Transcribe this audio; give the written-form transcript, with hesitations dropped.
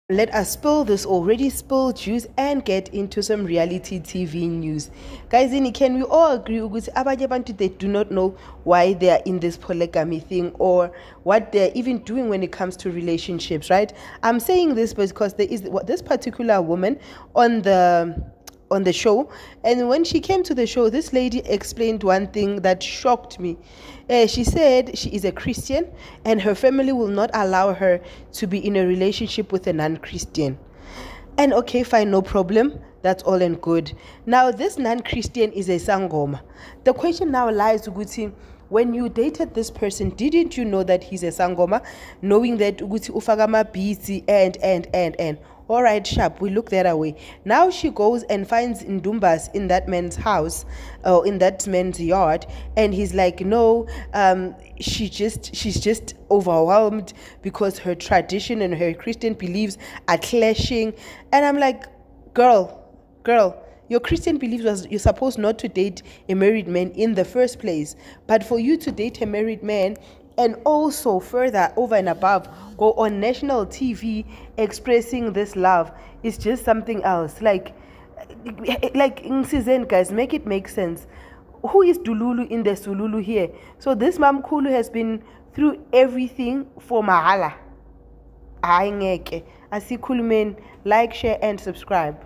Let us spill this already spilled juice and get into some reality TV news. Guys, can we all agree ukuthi abanye abantu they do not know why they are in this polygamy thing or what they're even doing when it comes to relationships, right? I'm saying this because there is this particular woman on the show, and when she came to the show, this lady explained one thing that shocked me. She said she is a Christian and her family will not allow her to be in a relationship with a non-Christian. And okay, fine, no problem, that's all and good. Now this non-Christian is a sangoma. The question now lies ukuthi, when you dated this person, didn't you know that he's a sangoma, knowing that ukuthi ufaka mabhizi and all right, sharp, we look that away. Now she goes and finds Ndumbas in that man's house, or in that man's yard, and he's like, no, she's just overwhelmed because her tradition and her Christian beliefs are clashing. And I'm like, girl, your Christian beliefs was you're supposed not to date a married man in the first place, but for you to date a married man and also further over and above go on national TV expressing this love is just something else. Like in season, guys, make it make sense. Who is Dululu in the Solulu here? So this Mam Kulu has been through everything for mahala. Hayi ngeke. Asikhulumeni, like, share and subscribe.